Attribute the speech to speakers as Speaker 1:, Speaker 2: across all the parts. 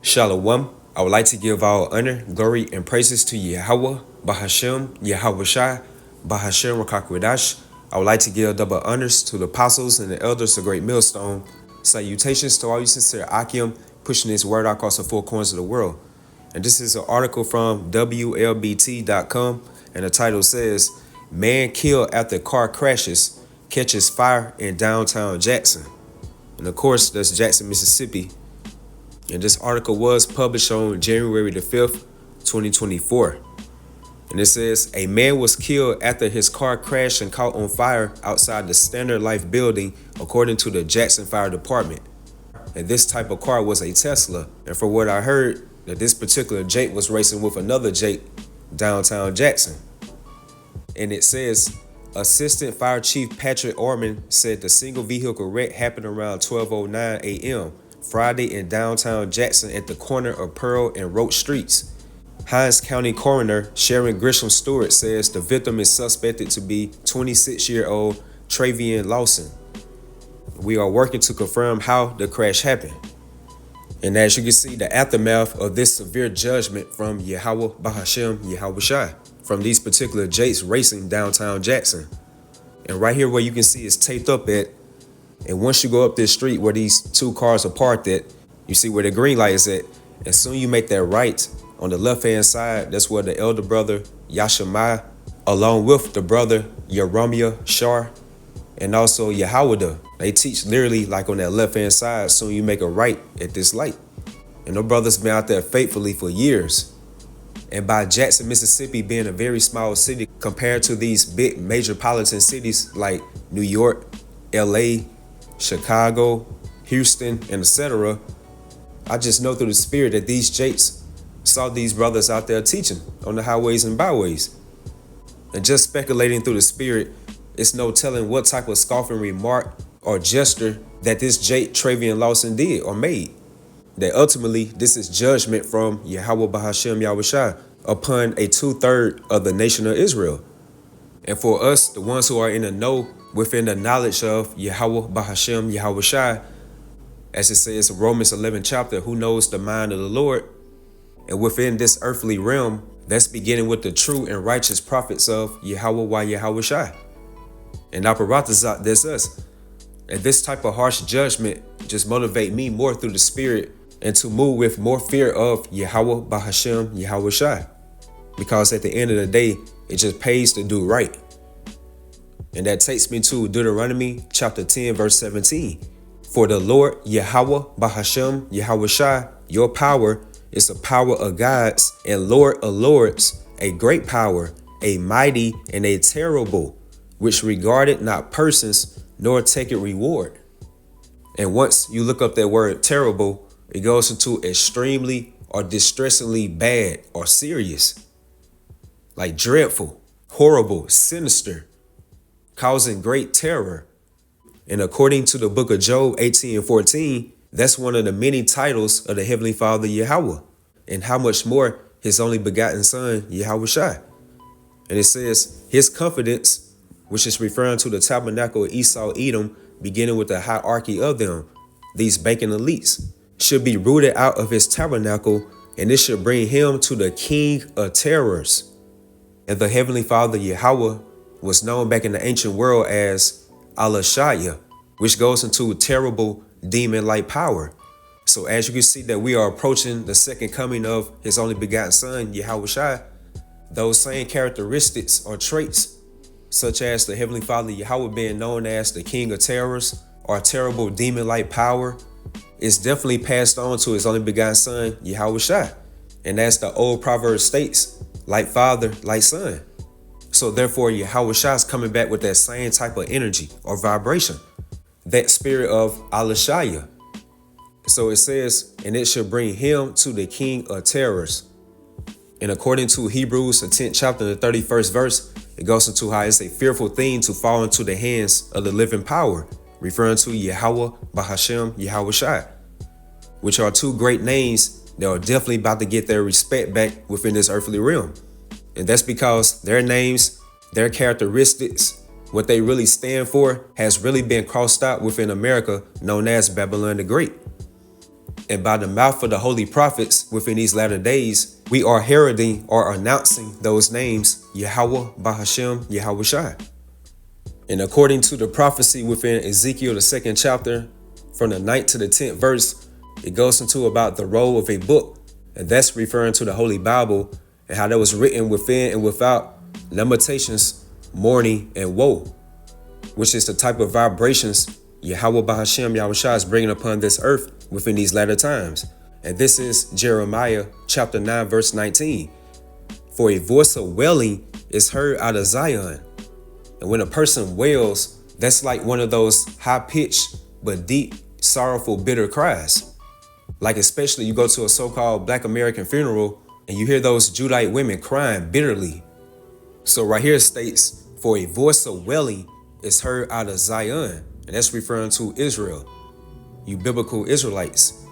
Speaker 1: Shalom. I would like to give all honor, glory, and praises to Yahweh, Bahashem, Yahweh Shai, Bahashem Rakakwadash. I would like to give double honors to the apostles and the elders of Great Millstone. Salutations to all you sincere Akim, pushing this word out across the four corners of the world. And this is an article from WLBT.com, and the title says, Man killed after car crashes, catches fire in downtown Jackson. And of course, that's Jackson, Mississippi. And this article was published on January the 5th, 2024. And it says, a man was killed after his car crashed and caught on fire outside the Standard Life building, according to the Jackson Fire Department. And this type of car was a Tesla. And from what I heard, that this particular Jake was racing with another Jake downtown Jackson. And it says, Assistant Fire Chief Patrick Orman said the single vehicle wreck happened around 12:09 a.m. Friday in downtown Jackson at the corner of Pearl and Roach Streets. Hinds County Coroner Sharon Grisham Stewart says the victim is suspected to be 26-year-old Travian Lawson. We are working to confirm how the crash happened. And as you can see, the aftermath of this severe judgment from Yahweh Bahashem Yahweh Shai from these particular Jakes racing downtown Jackson. And right here where you can see it's taped up at, and once you go up this street where these two cars are parked at, you see where the green light is at. As soon as you make that right, on the left-hand side, that's where the elder brother Yashemai, along with the brother Yeremiah Shar, and also Yahweh, they teach literally like on that left-hand side, soon you make a right at this light. And the brothers been out there faithfully for years. And by Jackson, Mississippi being a very small city compared to these big metropolitan cities like New York, LA, Chicago, Houston, and etc., I just know through the spirit that these Jakes saw these brothers out there teaching on the highways and byways. And just speculating through the spirit, it's no telling what type of scoffing remark or gesture that this Jake Travian Lawson did or made. That ultimately, this is judgment from Yahweh Bahashem Yahweh Shai upon a 2/3 of the nation of Israel. And for us, the ones who are in the know, within the knowledge of Yahweh Bahashem Yahweh Shai, as it says in Romans 11 chapter, who knows the mind of the Lord? And within this earthly realm, that's beginning with the true and righteous prophets of Yahweh Yahweh Shai. And Aparatazat, that's us. And this type of harsh judgment just motivate me more through the spirit and to move with more fear of Yahweh Bahashem Yahweh Shai. Because at the end of the day, it just pays to do right. And that takes me to Deuteronomy chapter 10, verse 17. For the Lord Yahweh Bahashem Yahweh Shai, your power is the power of gods, and Lord of lords, a great power, a mighty and a terrible, which regarded not persons, nor take a reward. And once you look up that word terrible, it goes into extremely or distressingly bad or serious, like dreadful, horrible, sinister, causing great terror. And according to the book of Job 18:14, that's one of the many titles of the Heavenly Father Yahweh, and how much more his only begotten son Yahweh Shai. And it says his confidence, which is referring to the tabernacle of Esau Edom, beginning with the hierarchy of them, these banking elites, should be rooted out of his tabernacle, and this should bring him to the king of terrors. And the Heavenly Father Yahweh was known back in the ancient world as Alashaya, which goes into terrible demon-like power. So as you can see that we are approaching the second coming of his only begotten son, Yahweh Shai, those same characteristics or traits, such as the Heavenly Father Yahweh being known as the King of Terrors or terrible demon-like power, is definitely passed on to his only begotten son, Yahweh Shai. And as the old proverb states, like father, like son. So therefore, Yahweh Shai is coming back with that same type of energy or vibration, that spirit of Alashaya. So it says, and it should bring him to the king of terrors. And according to Hebrews, the 10th chapter, the 31st verse, it goes into how it's a fearful thing to fall into the hands of the living power, referring to Yahweh Bahashem Yahweh Shai, which are two great names that are definitely about to get their respect back within this earthly realm. And that's because their names, their characteristics, what they really stand for has really been crossed out within America, known as Babylon the Great. And by the mouth of the holy prophets within these latter days, we are heralding or announcing those names, Yahweh, Bahashem, Yahushai. And according to the prophecy within Ezekiel, the 2nd chapter, from the 9th to the 10th verse, it goes into about the roll of a book. And that's referring to the Holy Bible and how that was written within and without limitations, mourning, and woe, which is the type of vibrations Yahweh Bahashem Yahushua is bringing upon this earth within these latter times. And this is Jeremiah chapter 9, verse 19. For a voice of wailing is heard out of Zion. And when a person wails, that's like one of those high-pitched but deep, sorrowful, bitter cries. Like especially you go to a so-called Black American funeral and you hear those Judite women crying bitterly. So right here it states, for a voice of wailing is heard out of Zion. And that's referring to Israel, you biblical Israelites.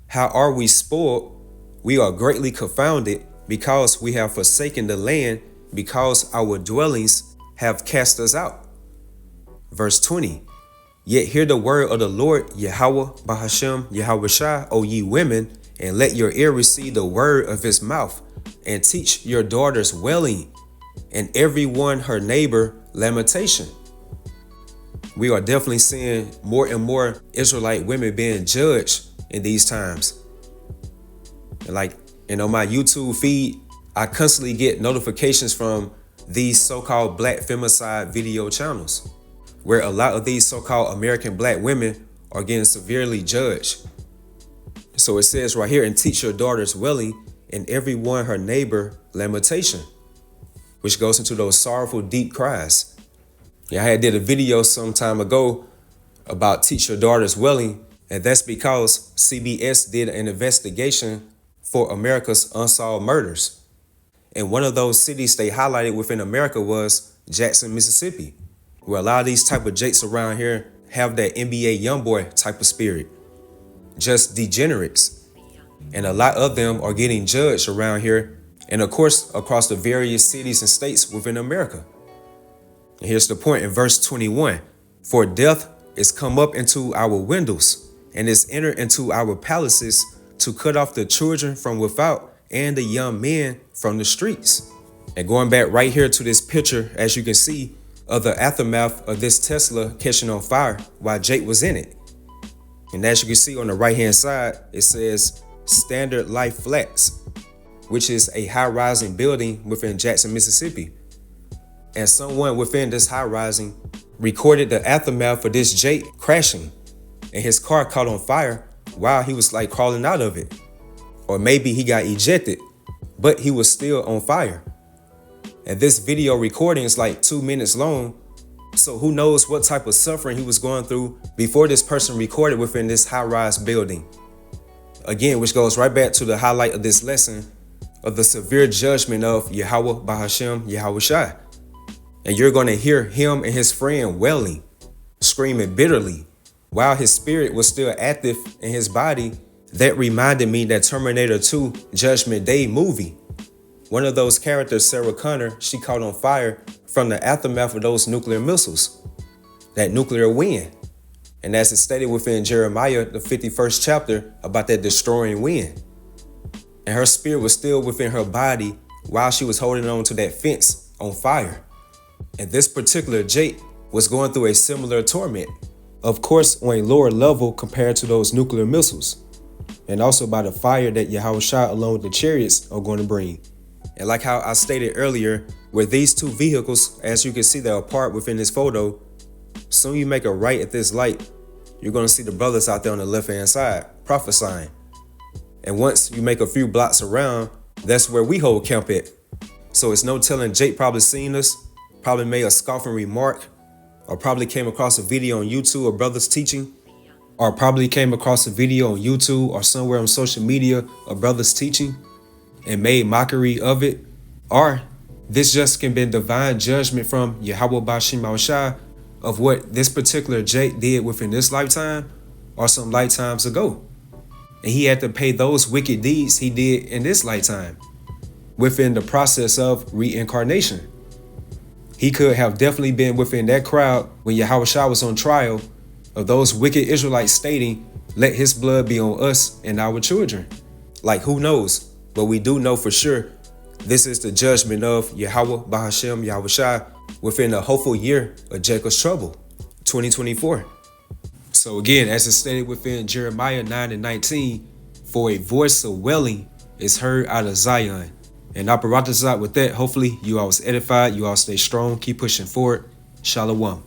Speaker 1: How are we spoiled? We are greatly confounded because we have forsaken the land, because our dwellings have cast us out. Verse 20. Yet hear the word of the Lord, Yahweh, Bahashem, Yahushai, O ye women, and let your ear receive the word of his mouth, and teach your daughters wailing, and every one her neighbor lamentation. We are definitely seeing more and more Israelite women being judged in these times. And on my YouTube feed, I constantly get notifications from these so-called Black femicide video channels, where a lot of these so-called American Black women are getting severely judged. So it says right here, and teach your daughters wailing, and every one her neighbor lamentation, which goes into those sorrowful, deep cries. Yeah, I did a video some time ago about teach your daughters wailing, and that's because CBS did an investigation for America's unsolved murders. And one of those cities they highlighted within America was Jackson, Mississippi, where a lot of these type of jakes around here have that NBA YoungBoy type of spirit, just degenerates. And a lot of them are getting judged around here, and of course across the various cities and states within America. And here's the point in verse 21. For death is come up into our windows, and is entered into our palaces, to cut off the children from without and the young men from the streets. And going back right here to this picture, as you can see, of the aftermath of this Tesla catching on fire while Jake was in it. And as you can see on the right hand side, it says Standard Life Flats, which is a high-rising building within Jackson, Mississippi. And someone within this high-rising recorded the aftermath of this Jake crashing, and his car caught on fire while he was like crawling out of it. Or maybe he got ejected, but he was still on fire. And this video recording is like 2 minutes long. So who knows what type of suffering he was going through before this person recorded within this high-rise building. Again, which goes right back to the highlight of this lesson of the severe judgment of Yahweh Bahashem Yahushai. And you're going to hear him and his friend wailing, screaming bitterly, while his spirit was still active in his body. That reminded me that Terminator 2 Judgment Day movie. One of those characters, Sarah Connor, she caught on fire from the aftermath of those nuclear missiles, that nuclear wind. And as it's stated within Jeremiah, the 51st chapter, about that destroying wind. And her spirit was still within her body while she was holding on to that fence on fire. And this particular Jake was going through a similar torment, of course on a lower level compared to those nuclear missiles, and also by the fire that Yahushua along with the chariots are going to bring. And like how I stated earlier, where these two vehicles, as you can see, they're apart within this photo. Soon you make a right at this light, you're going to see the brothers out there on the left hand side prophesying. And once you make a few blocks around, that's where we hold camp at. So it's no telling Jake probably seen us, probably made a scoffing remark, or probably came across a video on YouTube of brothers teaching, or probably came across a video on YouTube or somewhere on social media of brothers teaching and made mockery of it. Or this just can be divine judgment from Yahweh Bashim Shai of what this particular Jake did within this lifetime or some lifetimes ago. And he had to pay those wicked deeds he did in this lifetime within the process of reincarnation. He could have definitely been within that crowd when Yahushua was on trial of those wicked Israelites stating, Let his blood be on us and our children. Like, who knows? But we do know for sure this is the judgment of Yahweh Bahashem Yahushai within a hopeful year of Jacob's trouble, 2024. So again, as it's stated within Jeremiah 9:19, for a voice of wailing is heard out of Zion. And I paratazat with that. Hopefully you all was edified, you all stay strong, keep pushing forward. Shalom.